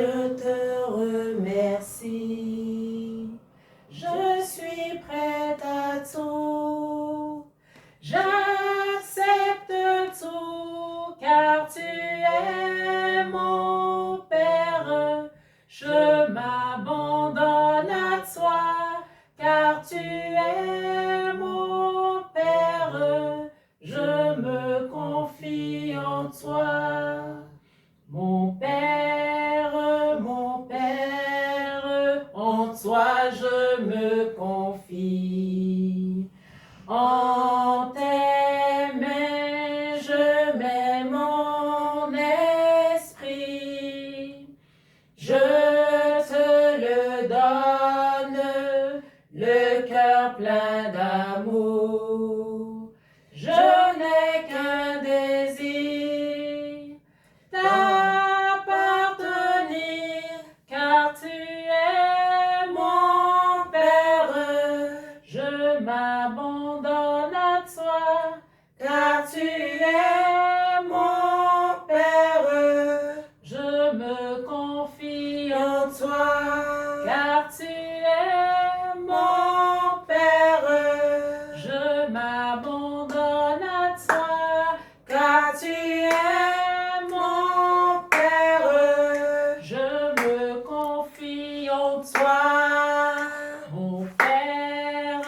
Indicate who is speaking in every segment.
Speaker 1: Je te remercie. Je suis prête à tout. J'accepte tout, car tu es mon Père. Je m'abandonne à toi, car tu es mon Père. Je me confie en toi. Mon Père, en toi je me confie. En tes mains je mets mon esprit. Je te le donne, le cœur plein d'amour. Je n'ai qu'un désir, t'appartenir, car tu es mon Père. Je m'abandonne à toi, car tu es mon Père. Je me confie en toi, car tu es mon Père. Je m'abandonne à toi, car tu es mon Père. Je me confie en toi, mon Père,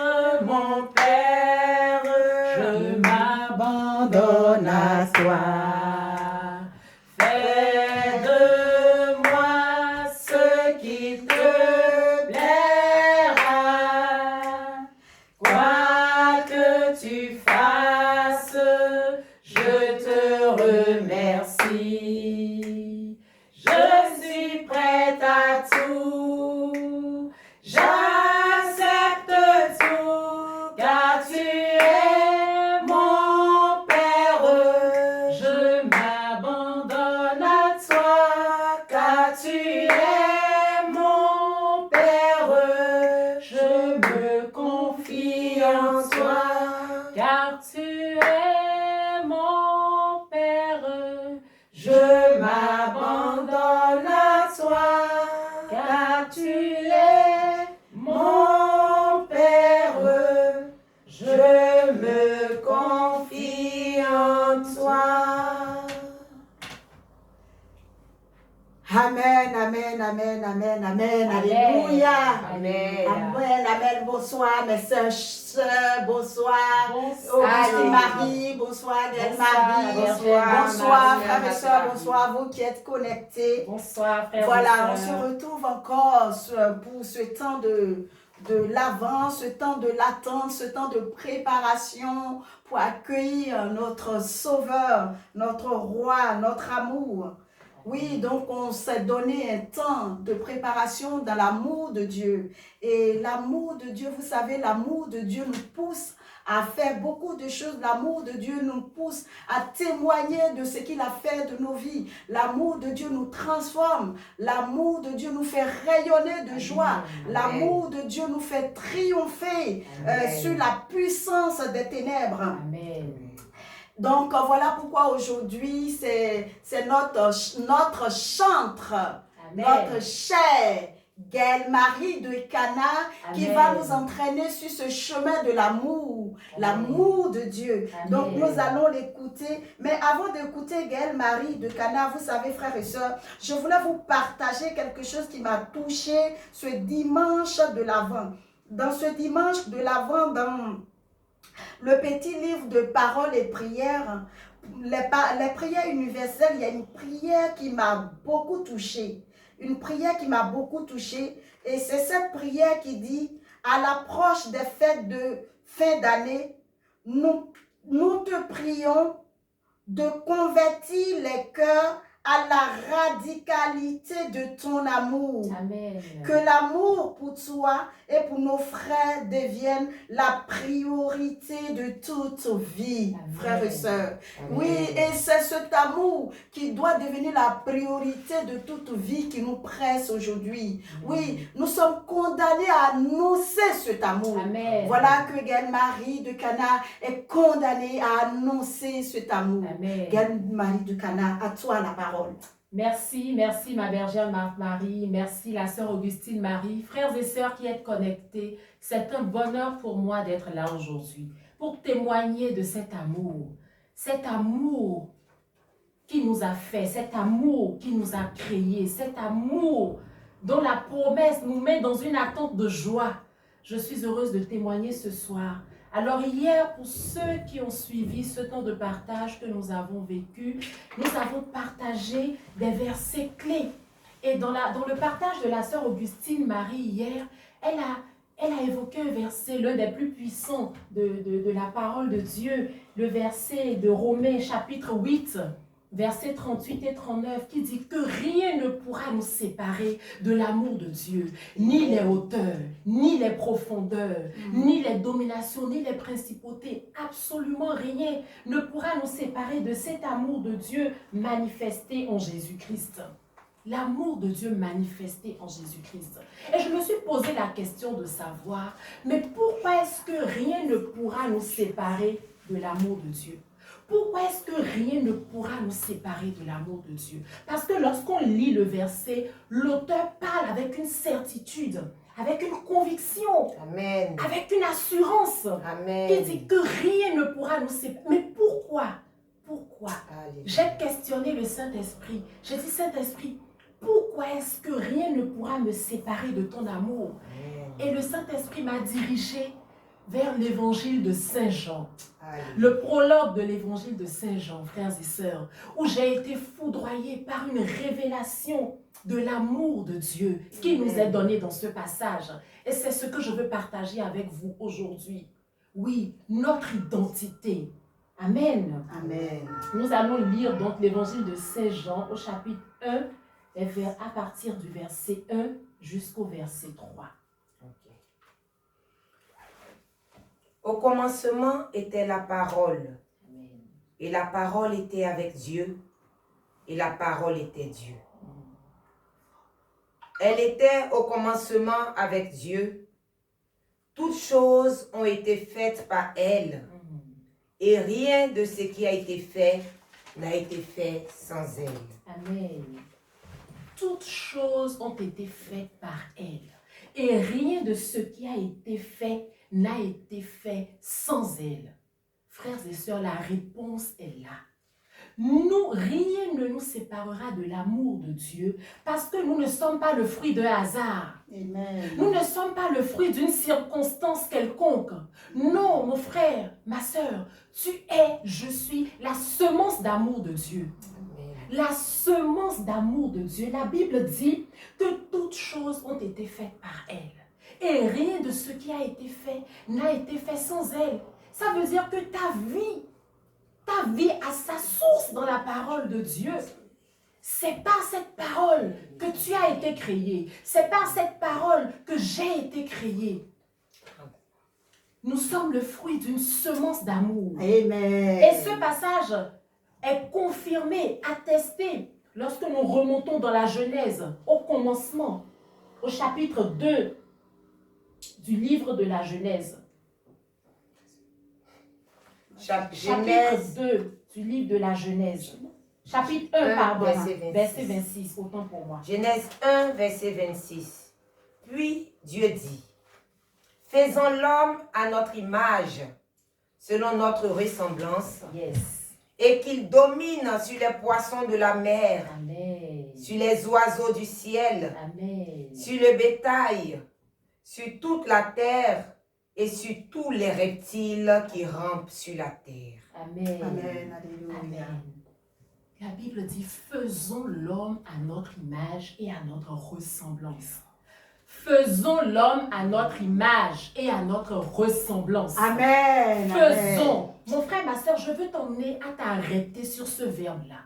Speaker 1: je m'abandonne à toi. Fais de moi ce qui te plaira. Quoi que tu fasses, je te remercie. Je suis prête à tout. J'accepte tout, car tu es mon Père. Je m'abandonne à toi, car tu es mon Père. Je me confie en toi, car tu es mon Père. Je m'abandonne à toi, car tu es mon Père. Je me confie en toi.
Speaker 2: Amen, amen, amen, amen, amen, alléluia.
Speaker 1: Amen.
Speaker 2: Amen, amen, bonsoir mes sœurs, bonsoir.
Speaker 1: Bonsoir.
Speaker 2: Augustine Marie, bonsoir Gaëlle Marie,
Speaker 1: Bonsoir,
Speaker 2: frères et sœurs, bonsoir vous qui êtes connectés.
Speaker 1: Bonsoir frères
Speaker 2: Voilà,
Speaker 1: et
Speaker 2: on
Speaker 1: sœurs.
Speaker 2: se retrouve encore pour ce temps de l'avant, ce temps de l'attente, ce temps de préparation pour accueillir notre Sauveur, notre Roi, notre amour. Oui, donc on s'est donné un temps de préparation dans l'amour de Dieu. Et l'amour de Dieu, vous savez, l'amour de Dieu nous pousse à faire beaucoup de choses. L'amour de Dieu nous pousse à témoigner de ce qu'il a fait de nos vies. L'amour de Dieu nous transforme. L'amour de Dieu nous fait rayonner de joie. L'amour de Dieu nous fait triompher sur la puissance des ténèbres.
Speaker 1: Amen.
Speaker 2: Donc voilà pourquoi aujourd'hui c'est notre chantre, notre chère Gaëlle Marie de Cana qui va nous entraîner sur ce chemin de l'amour, l'amour de Dieu.
Speaker 1: Amen.
Speaker 2: Donc nous allons l'écouter. Mais avant d'écouter Gaëlle Marie de Cana, vous savez frères et sœurs, je voulais vous partager quelque chose qui m'a touché ce dimanche de l'Avent. Dans ce dimanche de l'Avent, dans le petit livre de paroles et prières, les prières universelles, il y a une prière qui m'a beaucoup touchée. Une prière qui m'a beaucoup touchée. Et c'est cette prière qui dit, à l'approche des fêtes de fin d'année, nous te prions de convertir les cœurs à la radicalité de ton amour.
Speaker 1: Amen.
Speaker 2: Que l'amour pour toi et pour nos frères devienne la priorité de toute vie,
Speaker 1: Amen.
Speaker 2: frères et sœurs.
Speaker 1: Amen.
Speaker 2: Oui, et c'est cet amour qui doit devenir la priorité de toute vie qui nous presse aujourd'hui. Oui, nous sommes condamnés à annoncer cet amour.
Speaker 1: Amen.
Speaker 2: Voilà que Gaëlle Marie de Cana est condamnée à annoncer cet amour.
Speaker 1: Amen.
Speaker 2: Gaëlle Marie de Cana, à toi la parole.
Speaker 1: Merci, merci ma bergère Marthe-Marie, merci la sœur Augustine Marie, frères et sœurs qui êtes connectés. C'est un bonheur pour moi d'être là aujourd'hui pour témoigner de cet amour qui nous a fait, cet amour qui nous a créés, cet amour dont la promesse nous met dans une attente de joie. Je suis heureuse de témoigner ce soir. Alors hier, pour ceux qui ont suivi ce temps de partage que nous avons vécu, nous avons partagé des versets clés. Et dans le partage de la sœur Augustine Marie hier, elle a évoqué un verset, l'un des plus puissants de la parole de Dieu, le verset de Romains chapitre 8, versets 38 et 39, qui dit que rien ne pourra nous séparer de l'amour de Dieu, ni les hauteurs, ni les profondeurs, ni les dominations, ni les principautés, absolument rien ne pourra nous séparer de cet amour de Dieu manifesté en Jésus-Christ. L'amour de Dieu manifesté en Jésus-Christ. Et je me suis posé la question de savoir, mais pourquoi est-ce que rien ne pourra nous séparer de l'amour de Dieu? Pourquoi est-ce que rien ne pourra nous séparer de l'amour de Dieu? Parce que lorsqu'on lit le verset, l'auteur parle avec une certitude, avec une conviction,
Speaker 3: Amen.
Speaker 1: avec une assurance.
Speaker 3: Amen.
Speaker 1: Il dit que rien ne pourra nous séparer. Mais pourquoi? Pourquoi?
Speaker 3: Alléluia.
Speaker 1: J'ai questionné le Saint-Esprit. J'ai dit, Saint-Esprit, pourquoi est-ce que rien ne pourra me séparer de ton amour?
Speaker 3: Amen.
Speaker 1: Et le Saint-Esprit m'a dirigé vers l'évangile de Saint Jean.
Speaker 3: Alléluia.
Speaker 1: Le prologue de l'évangile de Saint Jean, frères et sœurs, où j'ai été foudroyée par une révélation de l'amour de Dieu qui nous est donné dans ce passage. Et c'est ce que je veux partager avec vous aujourd'hui. Oui, notre identité. Amen.
Speaker 2: Amen.
Speaker 1: Nous allons lire donc l'évangile de Saint Jean au chapitre 1, à partir du verset 1 jusqu'au verset 3.
Speaker 3: Ok. Au commencement était la parole,
Speaker 1: Amen.
Speaker 3: et la parole était avec Dieu, et la parole était Dieu. Elle était au commencement avec Dieu. Toutes choses ont été faites par elle, et rien de ce qui a été fait n'a été fait sans elle.
Speaker 1: Amen. Toutes choses ont été faites par elle. Et rien de ce qui a été fait n'a été fait sans elle. Frères et sœurs, la réponse est là. Nous, rien ne nous séparera de l'amour de Dieu parce que nous ne sommes pas le fruit d'un hasard.
Speaker 2: Amen.
Speaker 1: Nous ne sommes pas le fruit d'une circonstance quelconque. Non, mon frère, ma sœur, tu es, je suis la semence d'amour de Dieu.
Speaker 3: Amen.
Speaker 1: La semence d'amour de Dieu. La Bible dit que toutes choses ont été faites par elle. Et rien de ce qui a été fait n'a été fait sans elle. Ça veut dire que ta vie a sa source dans la parole de Dieu. C'est par cette parole que tu as été créé. C'est par cette parole que j'ai été créé. Nous sommes le fruit d'une semence d'amour.
Speaker 2: Amen.
Speaker 1: Et ce passage est confirmé, attesté, lorsque nous remontons dans la Genèse, au commencement, au chapitre 2 du livre de la Genèse. Chapitre
Speaker 3: Genèse
Speaker 1: 2 du livre de la Genèse. Chapitre 1, pardon,
Speaker 3: verset 26.
Speaker 1: verset 26, autant pour moi.
Speaker 3: Genèse 1, verset 26. Puis Dieu dit, faisons l'homme à notre image, selon notre ressemblance,
Speaker 1: Yes.
Speaker 3: et qu'il domine sur les poissons de la mer,
Speaker 1: Amen.
Speaker 3: sur les oiseaux du ciel,
Speaker 1: Amen.
Speaker 3: sur le bétail, sur toute la terre et sur tous les reptiles qui rampent sur la terre.
Speaker 1: Amen.
Speaker 2: Amen. Alléluia.
Speaker 1: Amen. La Bible dit, faisons l'homme à notre image et à notre ressemblance. Faisons l'homme à notre image et à notre ressemblance.
Speaker 2: Amen.
Speaker 1: Faisons. Mon frère, ma soeur, je veux t'emmener à t'arrêter sur ce verbe-là.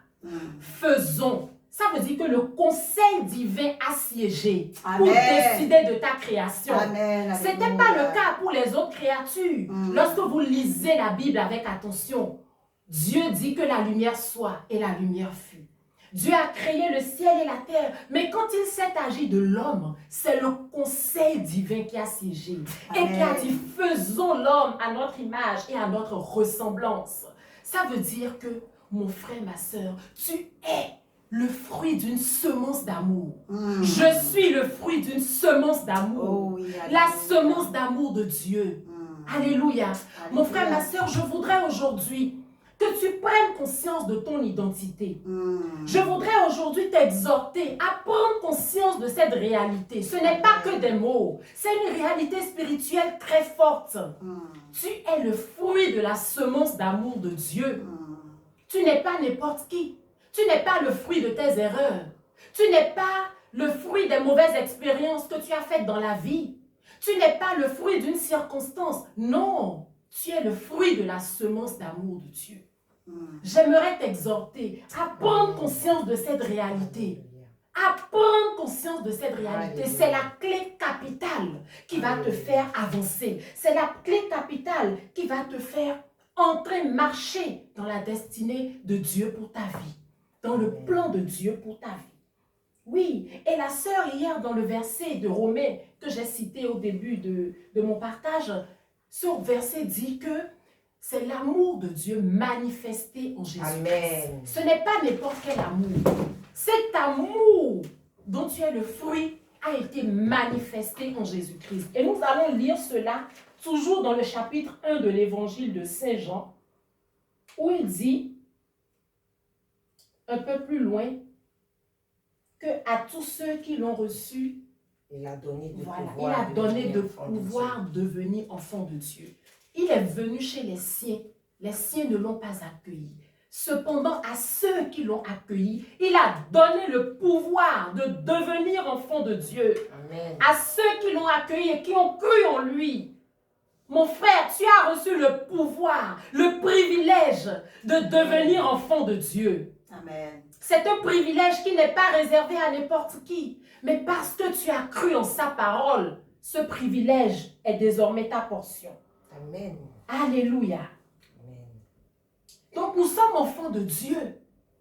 Speaker 1: Faisons. Ça veut dire que le conseil divin a siégé pour
Speaker 2: Amen.
Speaker 1: décider de ta création.
Speaker 2: Amen.
Speaker 1: Ce n'était pas le cas pour les autres créatures. Lorsque vous lisez la Bible avec attention, Dieu dit que la lumière soit et la lumière fut. Dieu a créé le ciel et la terre, mais quand il s'est agi de l'homme, c'est le conseil divin qui a siégé et qui a dit faisons l'homme à notre image et à notre ressemblance. Ça veut dire que, mon frère, ma soeur, tu es le fruit d'une semence d'amour. Je suis le fruit d'une semence d'amour.
Speaker 2: Oh oui,
Speaker 1: La
Speaker 2: alléluia.
Speaker 1: semence d'amour de Dieu. Alléluia. Mon frère, ma soeur, je voudrais aujourd'hui que tu prennes conscience de ton identité. Je voudrais aujourd'hui t'exhorter à prendre conscience de cette réalité. Ce n'est pas que des mots, c'est une réalité spirituelle très forte. Tu es le fruit de la semence d'amour de Dieu. Tu n'es pas n'importe qui. Tu n'es pas le fruit de tes erreurs. Tu n'es pas le fruit des mauvaises expériences que tu as faites dans la vie. Tu n'es pas le fruit d'une circonstance. Non, tu es le fruit de la semence d'amour de Dieu. J'aimerais t'exhorter à prendre conscience de cette réalité. À prendre conscience de cette réalité. C'est la clé capitale qui va te faire avancer. C'est la clé capitale qui va te faire entrer, marcher dans la destinée de Dieu pour ta vie. Dans le plan de Dieu pour ta vie. Oui, et la sœur hier dans le verset de Romains que j'ai cité au début de mon partage, ce verset dit que c'est l'amour de Dieu manifesté en Jésus-Christ. Ce n'est pas n'importe quel amour. Cet amour dont tu es le fruit a été manifesté en Jésus-Christ. Et nous allons lire cela toujours dans le chapitre 1 de l'évangile de Saint Jean, où il dit, un peu plus loin, que à tous ceux qui l'ont reçu,
Speaker 3: il a donné de
Speaker 1: voilà,
Speaker 3: pouvoir,
Speaker 1: il a donné de
Speaker 3: enfant
Speaker 1: pouvoir de devenir enfant de Dieu. Il est venu chez les siens ne l'ont pas accueilli. Cependant, à ceux qui l'ont accueilli, il a donné le pouvoir de devenir enfant de Dieu.
Speaker 3: Amen.
Speaker 1: À ceux qui l'ont accueilli et qui ont cru en lui. Mon frère, tu as reçu le pouvoir, le privilège de devenir enfant de Dieu.
Speaker 2: Amen.
Speaker 1: C'est un privilège qui n'est pas réservé à n'importe qui. Mais parce que tu as cru en sa parole, ce privilège est désormais ta portion.
Speaker 3: Amen.
Speaker 1: Alléluia.
Speaker 3: Amen.
Speaker 1: Donc nous sommes enfants de Dieu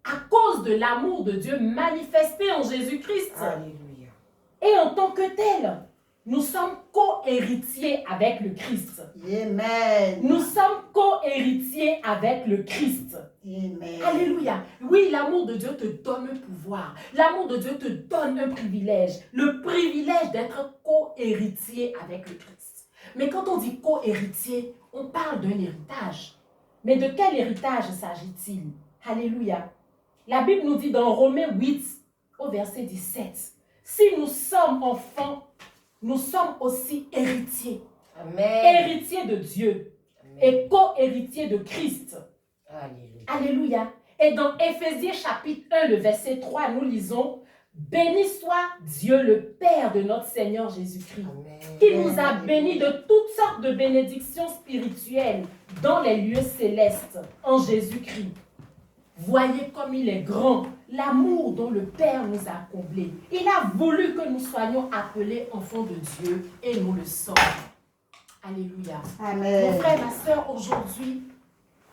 Speaker 1: à cause de l'amour de Dieu manifesté en Jésus-Christ.
Speaker 3: Alléluia.
Speaker 1: Et en tant que tel, nous sommes co-héritiers avec le Christ.
Speaker 2: Amen.
Speaker 1: Nous sommes co-héritiers avec le Christ.
Speaker 2: Amen.
Speaker 1: Alléluia. Oui, l'amour de Dieu te donne un pouvoir. L'amour de Dieu te donne un privilège. Le privilège d'être co-héritier avec le Christ. Mais quand on dit co-héritier, on parle d'un héritage. Mais de quel héritage s'agit-il? Alléluia. La Bible nous dit dans Romains 8, au verset 17, si nous sommes enfants, nous sommes aussi héritiers.
Speaker 3: Amen.
Speaker 1: Héritiers de Dieu
Speaker 3: Amen.
Speaker 1: et co-héritiers de Christ.
Speaker 3: Alléluia.
Speaker 1: Alléluia. Et dans Éphésiens chapitre 1, le verset 3, nous lisons, béni soit Dieu le Père de notre Seigneur Jésus-Christ,
Speaker 3: Amen.
Speaker 1: qui nous a bénis de toutes sortes de bénédictions spirituelles dans les lieux célestes en Jésus-Christ. Voyez comme il est grand, l'amour dont le Père nous a comblés. Il a voulu que nous soyons appelés enfants de Dieu et nous le sommes. Alléluia.
Speaker 2: Amen.
Speaker 1: Mon frère, ma soeur, aujourd'hui,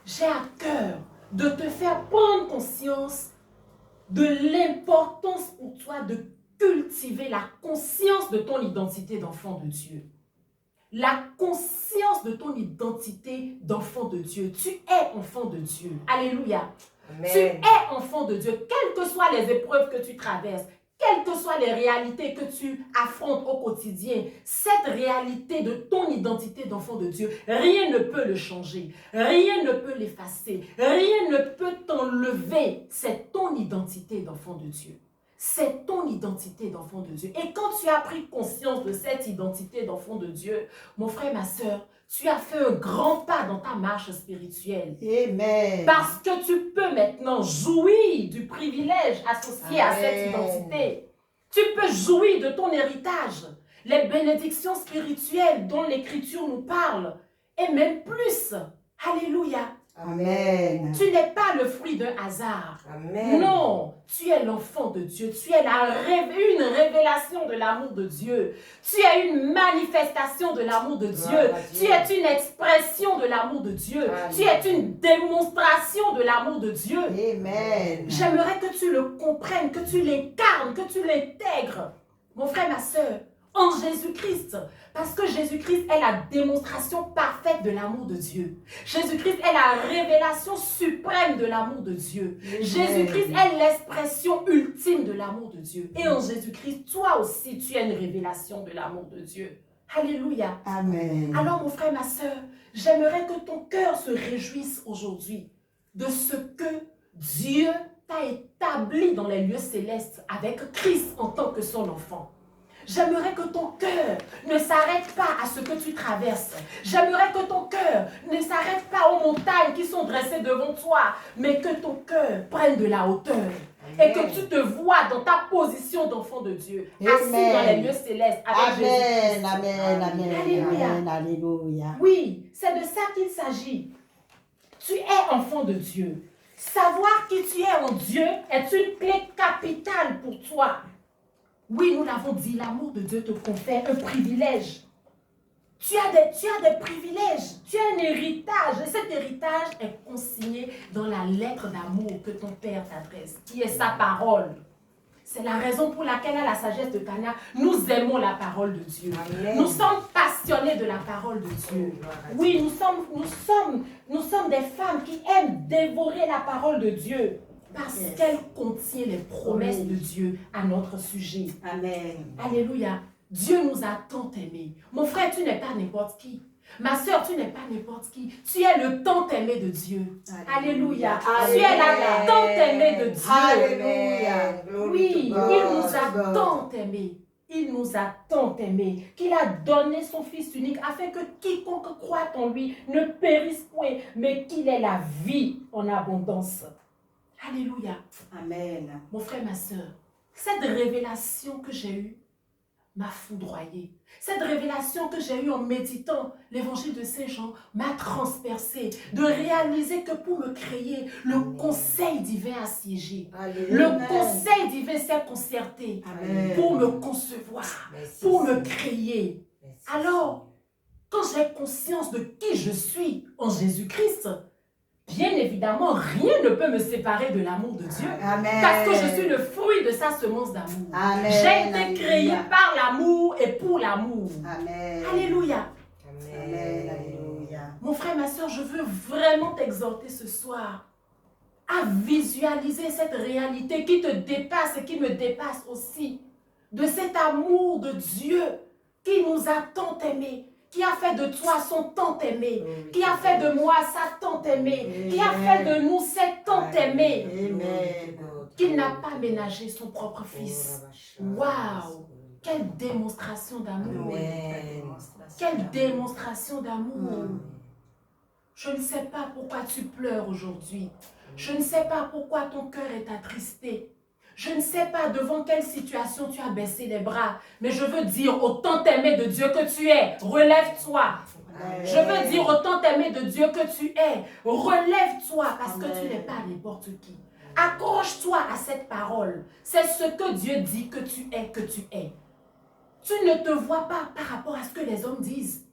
Speaker 1: j'ai à cœur de te faire prendre conscience de l'importance pour toi de cultiver la conscience de ton identité d'enfant de Dieu. La conscience de ton identité d'enfant de Dieu. Tu es enfant de Dieu. Alléluia.
Speaker 3: Amen.
Speaker 1: Tu es enfant de Dieu, quelles que soient les épreuves que tu traverses, quelles que soient les réalités que tu affrontes au quotidien, cette réalité de ton identité d'enfant de Dieu, rien ne peut le changer, rien ne peut l'effacer, rien ne peut t'enlever. C'est ton identité d'enfant de Dieu. C'est ton identité d'enfant de Dieu. Et quand tu as pris conscience de cette identité d'enfant de Dieu, mon frère, ma soeur, tu as fait un grand pas dans ta marche spirituelle.
Speaker 2: Amen.
Speaker 1: Parce que tu peux maintenant jouir du privilège associé à cette identité. Tu peux jouir de ton héritage, les bénédictions spirituelles dont l'Écriture nous parle, et même plus. Alléluia.
Speaker 2: Amen.
Speaker 1: Tu n'es pas le fruit d'un hasard.
Speaker 3: Amen.
Speaker 1: Non, tu es l'enfant de Dieu. Tu es une révélation de l'amour de Dieu. Tu es une manifestation de l'amour de Dieu. Tu es une expression de l'amour de Dieu.
Speaker 3: Amen.
Speaker 1: Tu es une démonstration de l'amour de Dieu.
Speaker 2: Amen.
Speaker 1: J'aimerais que tu le comprennes, que tu l'incarnes, que tu l'intègres. Mon frère, ma soeur, en Jésus-Christ. Parce que Jésus-Christ est la démonstration parfaite de l'amour de Dieu. Jésus-Christ est la révélation suprême de l'amour de Dieu. Jésus-Christ est l'expression ultime de l'amour de Dieu. Et en Jésus-Christ, toi aussi, tu es une révélation de l'amour de Dieu. Alléluia.
Speaker 2: Amen.
Speaker 1: Alors, mon frère, ma soeur, j'aimerais que ton cœur se réjouisse aujourd'hui de ce que Dieu t'a établi dans les lieux célestes avec Christ en tant que son enfant. J'aimerais que ton cœur ne s'arrête pas à ce que tu traverses. J'aimerais que ton cœur ne s'arrête pas aux montagnes qui sont dressées devant toi, mais que ton cœur prenne de la hauteur. Et que tu te vois dans ta position d'enfant de Dieu, assis dans les lieux célestes avec Jésus.
Speaker 2: Amen, amen,
Speaker 1: Alléluia.
Speaker 2: amen, alléluia.
Speaker 1: Oui, c'est de ça qu'il s'agit. Tu es enfant de Dieu. Savoir qui tu es en Dieu est une clé capitale pour toi. Oui, nous l'avons dit, l'amour de Dieu te confère un privilège. Tu as des privilèges, tu as un héritage. Et cet héritage est consigné dans la lettre d'amour que ton Père t'adresse, qui est sa parole. C'est la raison pour laquelle, à la sagesse de Cana, nous aimons la parole de Dieu.
Speaker 3: Amen.
Speaker 1: Nous sommes passionnés de la parole de Dieu. Oui, nous sommes des femmes qui aiment dévorer la parole de Dieu parce qu'elle contient les promesses de Dieu à notre sujet.
Speaker 2: Amen.
Speaker 1: Alléluia. Dieu nous a tant aimés. Mon frère, tu n'es pas n'importe qui. Ma soeur, tu n'es pas n'importe qui. Tu es le tant aimé de Dieu. Alléluia. Tu es la tant aimée de Dieu.
Speaker 2: Alléluia.
Speaker 1: Oui, il nous a tant aimés. Il nous a tant aimés qu'il a donné son Fils unique afin que quiconque croit en lui ne périsse point, mais qu'il ait la vie en abondance. Alléluia.
Speaker 2: Amen.
Speaker 1: Mon frère, ma soeur, cette révélation que j'ai eue m'a foudroyé. Cette révélation que j'ai eue en méditant l'évangile de Saint Jean m'a transpercé. De réaliser que pour me créer, le conseil divin a siégé. Le conseil divin s'est concerté pour me concevoir, pour me créer. Alors, quand j'ai conscience de qui je suis en Jésus-Christ, bien évidemment, rien ne peut me séparer de l'amour de Dieu.
Speaker 2: Amen.
Speaker 1: Parce que je suis le fruit de sa semence d'amour.
Speaker 2: Amen.
Speaker 1: J'ai été
Speaker 2: Alléluia.
Speaker 1: créé par l'amour et pour l'amour.
Speaker 2: Amen.
Speaker 1: Alléluia.
Speaker 2: Amen. Alléluia.
Speaker 1: Mon frère, ma soeur, je veux vraiment t'exhorter ce soir à visualiser cette réalité qui te dépasse et qui me dépasse aussi. De cet amour de Dieu qui nous a tant aimés. Qui a fait de toi son tant aimé, qui a fait de moi sa tant aimée, qui a fait de nous cette tant aimée, qu'il n'a pas ménagé son propre fils. Waouh! Quelle démonstration d'amour! Quelle démonstration d'amour! Je ne sais pas pourquoi tu pleures aujourd'hui. Je ne sais pas pourquoi ton cœur est attristé. Je ne sais pas devant quelle situation tu as baissé les bras, mais je veux dire au tant aimé de Dieu que tu es, relève-toi. Je veux dire au tant aimé de Dieu que tu es, relève-toi parce que tu n'es pas n'importe qui. Accroche-toi à cette parole. C'est ce que Dieu dit que tu es, que tu es. Tu ne te vois pas par rapport à ce que les hommes disent,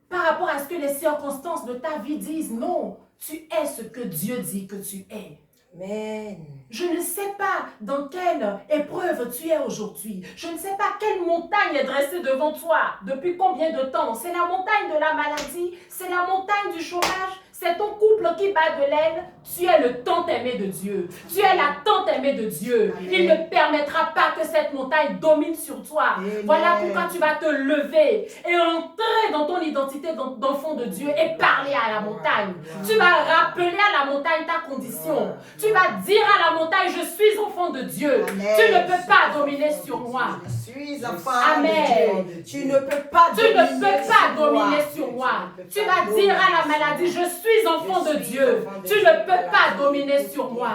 Speaker 1: par rapport à ce que les circonstances de ta vie disent. Non, tu es ce que Dieu dit que tu es.
Speaker 3: Amen.
Speaker 1: Je ne sais pas dans quelle épreuve tu es aujourd'hui. Je ne sais pas quelle montagne est dressée devant toi. Depuis combien de temps? C'est la montagne de la maladie? C'est la montagne du chômage? C'est ton couple qui bat de l'aile? Tu es le tant aimé de Dieu. Tu es la tant aimée de Dieu.
Speaker 2: Amen.
Speaker 1: Il ne permettra pas que cette montagne domine sur toi.
Speaker 2: Amen.
Speaker 1: Voilà pourquoi tu vas te lever et entrer dans ton identité d'enfant de Dieu et parler à la montagne. Tu vas rappeler à la montagne ta condition. Tu vas dire à la montagne, je suis enfant de Dieu.
Speaker 2: Amen.
Speaker 1: Tu ne peux pas dominer sur moi.
Speaker 2: Je suis enfant
Speaker 1: Amen.
Speaker 2: de Dieu. Tu ne peux pas
Speaker 1: Tu ne peux pas dominer sur moi. Tu vas dire à la maladie, je suis enfant de Dieu. Tu ne peux pas dominer sur moi.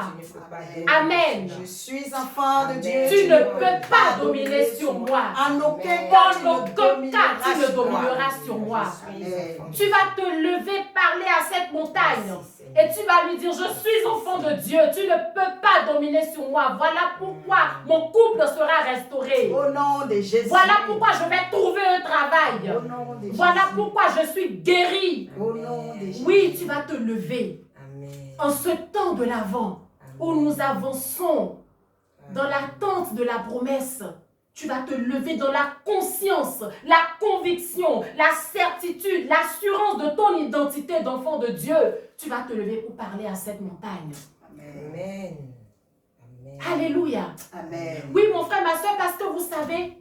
Speaker 1: Amen.
Speaker 2: Je suis enfant de Dieu.
Speaker 1: Tu ne peux pas dominer sur moi.
Speaker 2: En aucun cas,
Speaker 1: En aucun cas, tu ne domineras sur moi. Tu vas te lever, parler à cette montagne. Et tu vas lui dire, je suis enfant de Dieu. Tu ne peux pas dominer sur moi. Voilà pourquoi mon couple sera restauré.
Speaker 2: Au nom de Jésus.
Speaker 1: Voilà pourquoi je vais trouver un travail.
Speaker 2: Au nom de Jésus.
Speaker 1: Voilà pourquoi je suis guéri.
Speaker 2: Au nom de Jésus.
Speaker 1: Oui, tu vas te lever
Speaker 3: Amen.
Speaker 1: en ce temps de l'Avent où nous avançons dans l'attente de la promesse. Tu vas te lever dans la conscience, la conviction, la certitude, l'assurance de ton identité d'enfant de Dieu. Tu vas te lever pour parler à cette montagne.
Speaker 3: Amen. Amen.
Speaker 1: Alléluia.
Speaker 2: Amen.
Speaker 1: Oui, mon frère, ma soeur, parce que vous savez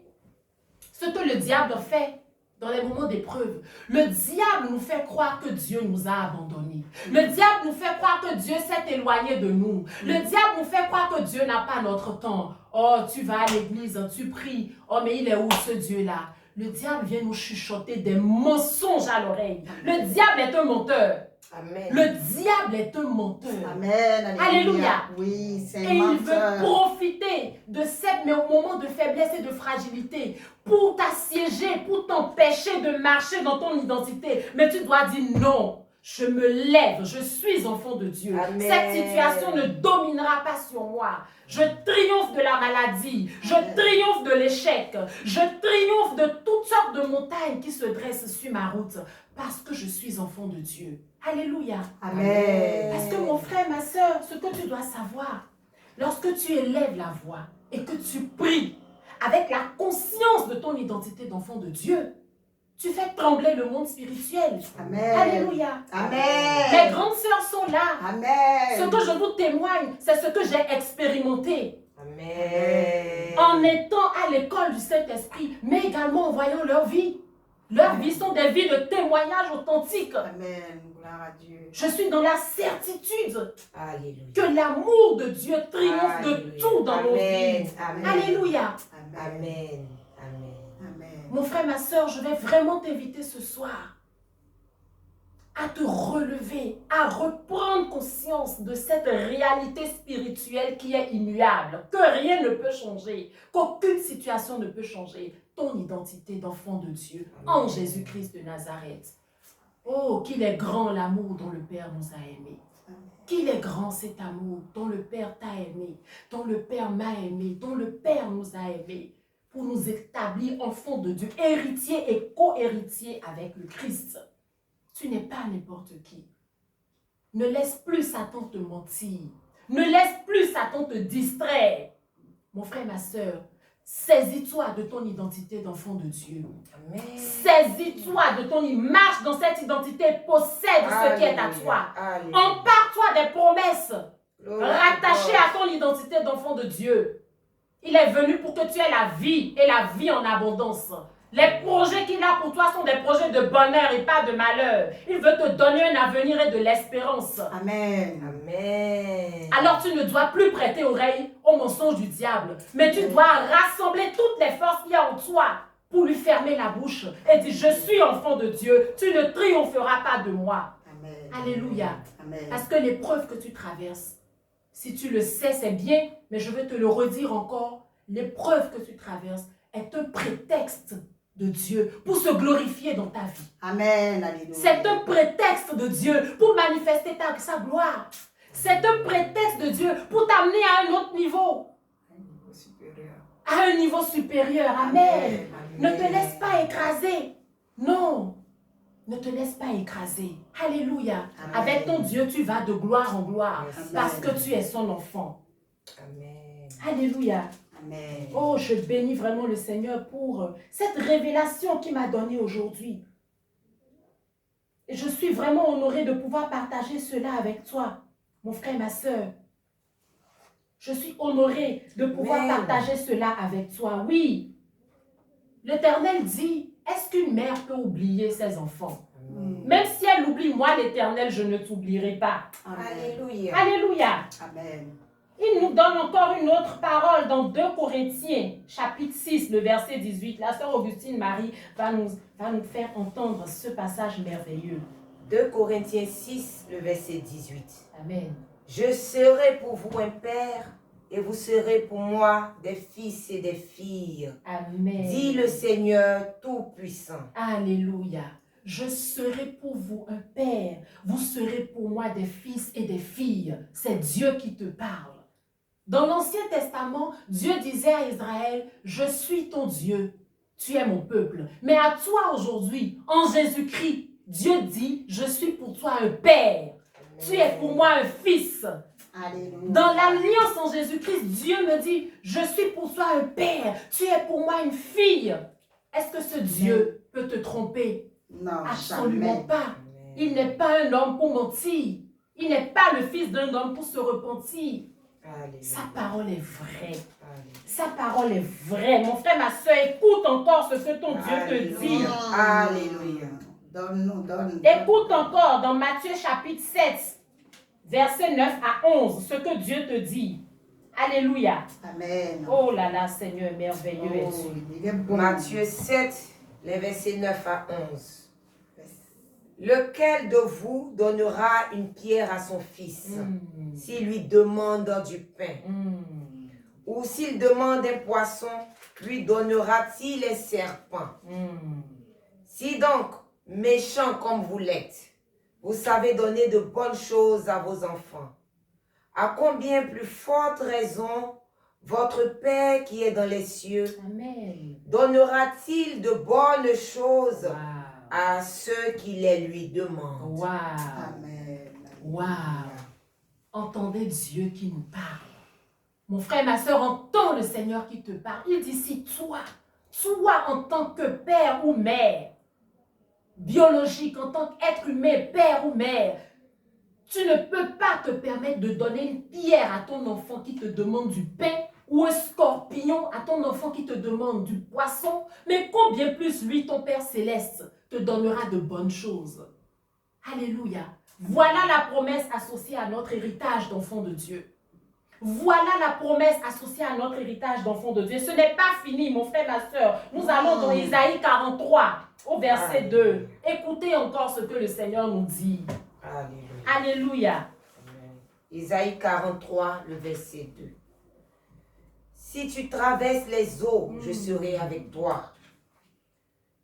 Speaker 1: ce que le diable fait dans les moments d'épreuve. Le diable nous fait croire que Dieu nous a abandonnés. Le diable nous fait croire que Dieu s'est éloigné de nous. Le diable nous fait croire que Dieu n'a pas notre temps. Oh, tu vas à l'église, tu pries. Oh, mais il est où ce Dieu-là? Le diable vient nous chuchoter des mensonges à l'oreille. Le diable est un menteur.
Speaker 3: Amen.
Speaker 1: Le diable est un menteur.
Speaker 2: Amen.
Speaker 1: Alléluia.
Speaker 2: Oui, c'est
Speaker 1: Et
Speaker 2: un
Speaker 1: il veut
Speaker 2: menteur.
Speaker 1: profiter de ces moments de faiblesse et de fragilité pour t'assiéger, pour t'empêcher de marcher dans ton identité. Mais tu dois dire non. Je me lève, je suis enfant de Dieu.
Speaker 3: Amen.
Speaker 1: Cette situation ne dominera pas sur moi. Je triomphe de la maladie, je triomphe de l'échec, je triomphe de toutes sortes de montagnes qui se dressent sur ma route parce que je suis enfant de Dieu. Alléluia.
Speaker 2: Amen.
Speaker 1: Parce que mon frère, ma soeur, ce que tu dois savoir, lorsque tu élèves la voix et que tu pries avec la conscience de ton identité d'enfant de Dieu, tu fais trembler le monde spirituel.
Speaker 2: Amen.
Speaker 1: Alléluia.
Speaker 2: Amen.
Speaker 1: Mes grandes sœurs sont là.
Speaker 2: Amen.
Speaker 1: Ce que je vous témoigne, c'est ce que j'ai expérimenté
Speaker 3: Amen.
Speaker 1: en étant à l'école du Saint-Esprit, mais également en voyant leur vie. Leurs vies sont des vies de témoignages authentiques.
Speaker 2: Amen. Gloire à Dieu.
Speaker 1: Je suis dans la certitude
Speaker 3: Alléluia.
Speaker 1: que l'amour de Dieu triomphe de
Speaker 3: Alléluia.
Speaker 1: tout dans nos
Speaker 3: Amen.
Speaker 1: vies.
Speaker 3: Amen.
Speaker 1: Alléluia.
Speaker 2: Amen.
Speaker 3: Amen. Amen.
Speaker 2: Amen.
Speaker 1: Mon frère, ma soeur, je vais vraiment t'inviter ce soir à te relever, à reprendre conscience de cette réalité spirituelle qui est immuable, que rien ne peut changer, qu'aucune situation ne peut changer ton identité d'enfant de Dieu en Jésus-Christ de Nazareth. Oh, qu'il est grand l'amour dont le Père nous a aimés. Qu'il est grand cet amour dont le Père t'a aimé, dont le Père m'a aimé, dont le Père nous a aimés, pour nous établir enfants de Dieu, héritiers et co-héritiers avec le Christ. Tu n'es pas n'importe qui. Ne laisse plus Satan te mentir. Ne laisse plus Satan te distraire. Mon frère, ma soeur, saisis-toi de ton identité d'enfant de Dieu.
Speaker 3: Amen.
Speaker 1: Saisis-toi de ton marche dans cette identité, possède ce qui est à toi.
Speaker 3: Alléluia.
Speaker 1: Empare-toi des promesses rattachées à ton identité d'enfant de Dieu. Il est venu pour que tu aies la vie et la vie en abondance. Les projets qu'il a pour toi sont des projets de bonheur et pas de malheur. Il veut te donner un avenir et de l'espérance.
Speaker 2: Amen.
Speaker 3: Amen.
Speaker 1: Alors tu ne dois plus prêter oreille aux mensonges du diable, mais tu dois rassembler toutes les forces qu'il y a en toi pour lui fermer la bouche et dire « Je suis enfant de Dieu, tu ne triompheras pas de moi. »
Speaker 2: Amen.
Speaker 1: Alléluia.
Speaker 2: Amen.
Speaker 1: Parce que l'épreuve que tu traverses, si tu le sais, c'est bien, mais je veux te le redire encore, l'épreuve que tu traverses est un prétexte de Dieu pour se glorifier dans ta vie.
Speaker 2: Amen. Alléluia.
Speaker 1: C'est un prétexte de Dieu pour manifester sa gloire. C'est un prétexte de Dieu pour t'amener à un autre niveau. À un niveau supérieur. Amen. Ne te laisse pas écraser. Non. Ne te laisse pas écraser. Alléluia.
Speaker 2: Amen.
Speaker 1: Avec ton Dieu, tu vas de gloire en gloire.
Speaker 3: Amen.
Speaker 1: Parce que tu es son enfant.
Speaker 3: Amen.
Speaker 1: Alléluia.
Speaker 2: Amen.
Speaker 1: Oh, je bénis vraiment le Seigneur pour cette révélation qu'il m'a donnée aujourd'hui. Et je suis vraiment honorée de pouvoir partager cela avec toi, mon frère, ma soeur. Je suis honorée de pouvoir
Speaker 3: Amen.
Speaker 1: partager cela avec toi. Oui, l'Éternel dit, est-ce qu'une mère peut oublier ses enfants?
Speaker 3: Amen.
Speaker 1: Même si elle oublie, moi, l'Éternel, je ne t'oublierai pas.
Speaker 2: Amen.
Speaker 3: Alléluia.
Speaker 1: Alléluia.
Speaker 2: Amen.
Speaker 1: Il nous donne encore une autre parole dans 2 Corinthiens, chapitre 6, le verset 18. La sœur Augustine Marie va nous faire entendre ce passage merveilleux.
Speaker 3: 2 Corinthiens 6, le verset 18.
Speaker 1: Amen.
Speaker 3: Je serai pour vous un père et vous serez pour moi des fils et des filles.
Speaker 1: Amen.
Speaker 3: Dit le Seigneur Tout-Puissant.
Speaker 1: Alléluia. Je serai pour vous un père. Vous serez pour moi des fils et des filles. C'est Dieu qui te parle. Dans l'Ancien Testament, Dieu disait à Israël, je suis ton Dieu, tu es mon peuple. Mais à toi aujourd'hui, en Jésus-Christ, Dieu dit, je suis pour toi un père. Tu es pour moi un fils.
Speaker 2: Alléluia.
Speaker 1: Dans l'alliance en Jésus-Christ, Dieu me dit, je suis pour toi un père, tu es pour moi une fille. Est-ce que ce Dieu peut te tromper?
Speaker 2: Non,
Speaker 1: Absolument
Speaker 2: jamais.
Speaker 1: pas. Il n'est pas un homme pour mentir. Il n'est pas le fils d'un homme pour se repentir.
Speaker 3: Alléluia.
Speaker 1: Sa parole est vraie.
Speaker 3: Alléluia.
Speaker 1: Sa parole est vraie. Mon frère, ma soeur, écoute encore ce que ton Dieu te dit.
Speaker 3: Alléluia.
Speaker 2: Donne-nous, donne.
Speaker 1: Écoute encore dans Matthieu chapitre 7, verset 9 à 11, ce que Dieu te dit. Alléluia.
Speaker 2: Amen.
Speaker 1: Oh là là, Seigneur, merveilleux es-tu.
Speaker 2: Oh, il est bon.
Speaker 3: Matthieu 7, les versets 9 à 11. Lequel de vous donnera une pierre à son fils s'il lui demande du pain? Ou s'il demande un poisson, lui donnera-t-il un serpent? Si donc, méchant comme vous l'êtes, vous savez donner de bonnes choses à vos enfants, à combien plus forte raison votre Père qui est dans les cieux
Speaker 1: Amen.
Speaker 3: donnera-t-il de bonnes choses
Speaker 1: Wow.
Speaker 3: à ceux qui les lui demandent?
Speaker 1: Wow.
Speaker 2: Amen.
Speaker 1: Wow. Entendez Dieu qui nous parle. Mon frère, ma soeur, entends le Seigneur qui te parle. Il dit, si toi en tant que père ou mère, biologique, en tant qu'être humain, père ou mère, tu ne peux pas te permettre de donner une pierre à ton enfant qui te demande du pain ou un scorpion à ton enfant qui te demande du poisson, mais combien plus lui, ton Père céleste, te donnera de bonnes choses. Alléluia. Voilà la promesse associée à notre héritage d'enfant de Dieu. Voilà la promesse associée à notre héritage d'enfant de Dieu. Ce n'est pas fini, mon frère, ma soeur. Nous allons dans Isaïe 43, au verset 2. Écoutez encore ce que le Seigneur nous dit.
Speaker 3: Alléluia.
Speaker 1: Alléluia.
Speaker 3: Amen. Isaïe 43, le verset 2. Si tu traverses les eaux, je serai avec toi.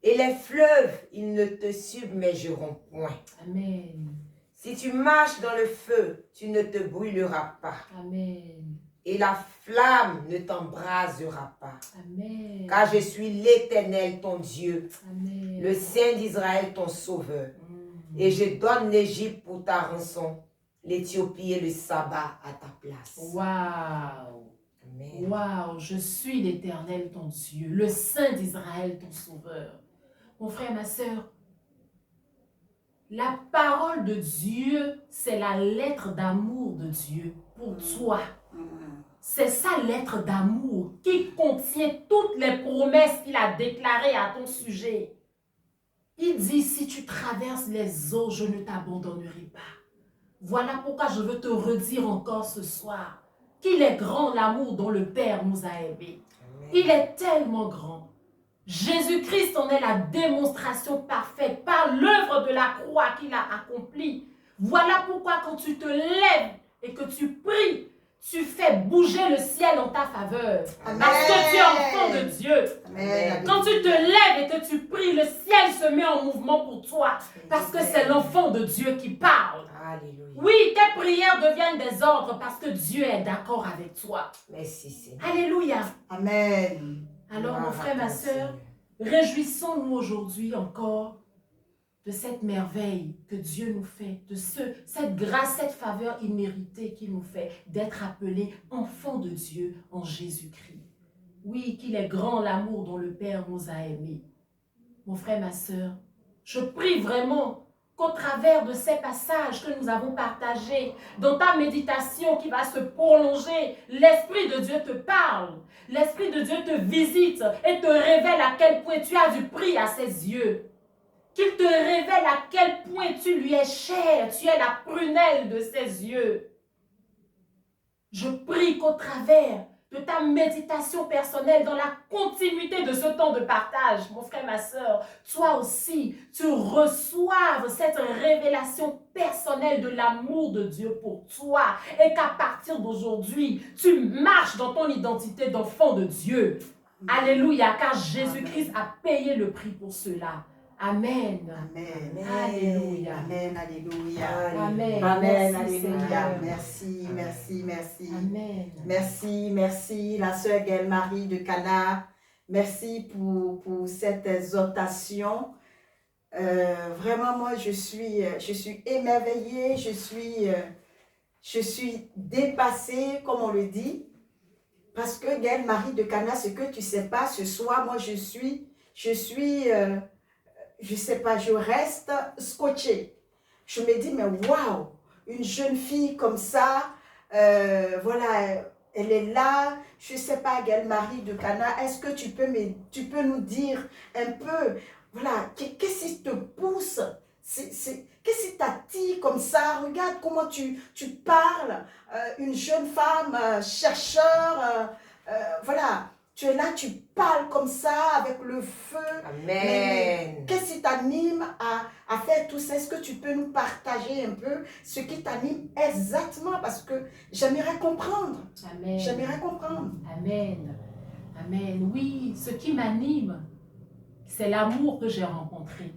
Speaker 3: Et les fleuves, ils ne te submergeront point.
Speaker 1: Amen.
Speaker 3: Si tu marches dans le feu, tu ne te brûleras pas.
Speaker 1: Amen.
Speaker 3: Et la flamme ne t'embrasera pas.
Speaker 1: Amen.
Speaker 3: Car je suis l'Éternel, ton Dieu,
Speaker 1: Amen.
Speaker 3: le Saint d'Israël, ton sauveur. Et je donne l'Égypte pour ta rançon, l'Éthiopie et le sabbat à ta place.
Speaker 1: Waouh.
Speaker 3: Amen.
Speaker 1: Waouh, je suis l'Éternel, ton Dieu, le Saint d'Israël, ton sauveur. Mon frère, ma soeur, la parole de Dieu, c'est la lettre d'amour de Dieu pour toi. C'est sa lettre d'amour qui contient toutes les promesses qu'il a déclarées à ton sujet. Il dit, si tu traverses les eaux, je ne t'abandonnerai pas. Voilà pourquoi je veux te redire encore ce soir qu'il est grand l'amour dont le Père nous a aimés. Il est tellement grand. Jésus-Christ en est la démonstration parfaite par l'œuvre de la croix qu'il a accomplie. Voilà pourquoi quand tu te lèves et que tu pries, tu fais bouger le ciel en ta faveur.
Speaker 2: Amen.
Speaker 1: Parce que tu es enfant de Dieu.
Speaker 2: Amen.
Speaker 1: Quand tu te lèves et que tu pries, le ciel se met en mouvement pour toi. Parce que c'est l'enfant de Dieu qui parle.
Speaker 3: Alléluia.
Speaker 1: Oui, tes prières deviennent des ordres parce que Dieu est d'accord avec toi.
Speaker 3: Merci Seigneur.
Speaker 1: Alléluia.
Speaker 2: Amen.
Speaker 1: Alors mon frère, ma soeur,
Speaker 3: Seigneur.
Speaker 1: réjouissons-nous aujourd'hui encore de cette merveille que Dieu nous fait, de cette grâce, cette faveur imméritée qu'il nous fait d'être appelés enfants de Dieu en Jésus-Christ. Oui, qu'il est grand l'amour dont le Père nous a aimés. Mon frère, ma soeur, je prie vraiment qu'au travers de ces passages que nous avons partagés, dans ta méditation qui va se prolonger, l'Esprit de Dieu te parle, l'Esprit de Dieu te visite et te révèle à quel point tu as du prix à ses yeux. Qu'il te révèle à quel point tu lui es cher, tu es la prunelle de ses yeux. Je prie qu'au travers de ta méditation personnelle, dans la continuité de ce temps de partage, mon frère, ma soeur, toi aussi, tu reçoives cette révélation personnelle de l'amour de Dieu pour toi et qu'à partir d'aujourd'hui, tu marches dans ton identité d'enfant de Dieu. Alléluia, car Jésus-Christ a payé le prix pour cela. Amen.
Speaker 2: Amen.
Speaker 1: Alléluia.
Speaker 2: Amen. Alléluia.
Speaker 1: Amen.
Speaker 2: Amen.
Speaker 1: Merci,
Speaker 2: Alléluia.
Speaker 1: Seigneur.
Speaker 2: Merci, merci, merci.
Speaker 1: Amen.
Speaker 2: Merci, merci, la sœur Gaëlle-Marie de Cana. Merci pour cette exhortation. Vraiment, moi, je suis émerveillée, je je suis dépassée, comme on le dit, parce que Gaël, Marie de Cana, ce que tu ne sais pas, ce soir, moi, je sais pas, je reste scotchée. Je me dis, mais waouh, une jeune fille comme ça, voilà, elle est là, je ne sais pas, Gaël Marie de Cana, est-ce que tu peux nous dire un peu, voilà, qu'est-ce qui te pousse, qu'est-ce qui t'attire comme ça? Regarde comment tu parles, une jeune femme, chercheur, voilà, tu es là, tu parles comme ça, avec le feu.
Speaker 3: Amen.
Speaker 2: Qu'est-ce qui t'anime à faire tout ça? Est-ce que tu peux nous partager un peu ce qui t'anime exactement? Parce que j'aimerais comprendre.
Speaker 1: Amen.
Speaker 2: J'aimerais comprendre.
Speaker 1: Amen. Amen. Oui, ce qui m'anime, c'est l'amour que j'ai rencontré.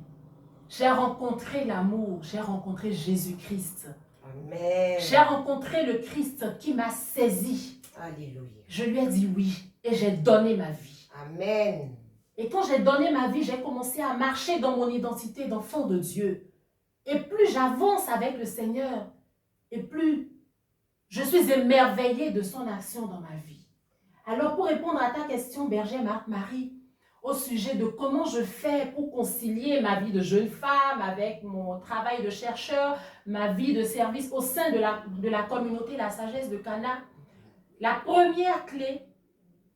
Speaker 1: J'ai rencontré l'amour, j'ai rencontré Jésus-Christ.
Speaker 3: Amen.
Speaker 1: J'ai rencontré le Christ qui m'a saisi.
Speaker 3: Alléluia.
Speaker 1: Je lui ai dit oui et j'ai donné ma vie.
Speaker 3: Amen.
Speaker 1: Et quand j'ai donné ma vie, j'ai commencé à marcher dans mon identité d'enfant de Dieu. Et plus j'avance avec le Seigneur, et plus je suis émerveillée de son action dans ma vie. Alors pour répondre à ta question, Berger Marc-Marie, au sujet de comment je fais pour concilier ma vie de jeune femme avec mon travail de chercheur, ma vie de service au sein de la communauté La Sagesse de Cana, la première clé,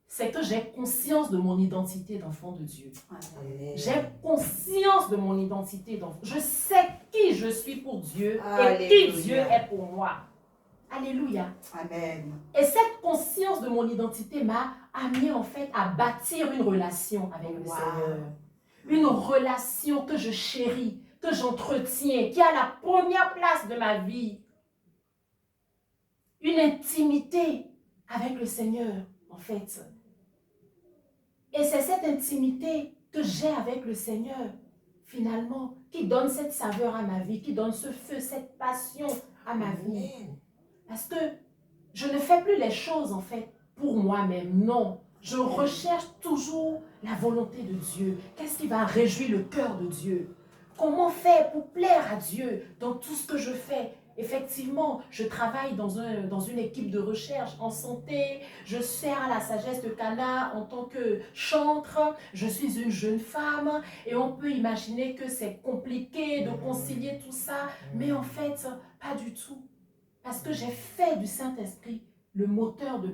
Speaker 1: c'est que j'ai conscience de mon identité d'enfant de Dieu.
Speaker 3: Amen.
Speaker 1: J'ai conscience de mon identité d'enfant. Je sais qui je suis pour Dieu
Speaker 3: Alléluia.
Speaker 1: et qui Dieu est pour moi. Alléluia.
Speaker 2: Amen.
Speaker 1: Et cette conscience de mon identité m'a amené en fait à bâtir une relation avec le Seigneur. Une relation que je chéris, que j'entretiens, qui a la première place de ma vie. Une intimité avec le Seigneur, en fait. Et c'est cette intimité que j'ai avec le Seigneur, finalement, qui donne cette saveur à ma vie, qui donne ce feu, cette passion à ma vie.
Speaker 3: Amen.
Speaker 1: Parce que je ne fais plus les choses, en fait, pour moi-même, non. Je recherche toujours la volonté de Dieu. Qu'est-ce qui va réjouir le cœur de Dieu? Comment faire pour plaire à Dieu dans tout ce que je fais? Effectivement, je travaille dans une équipe de recherche en santé, je sers à La Sagesse de Cana en tant que chantre, je suis une jeune femme et on peut imaginer que c'est compliqué de concilier tout ça, mais en fait, pas du tout. Parce que j'ai fait du Saint-Esprit le moteur de ma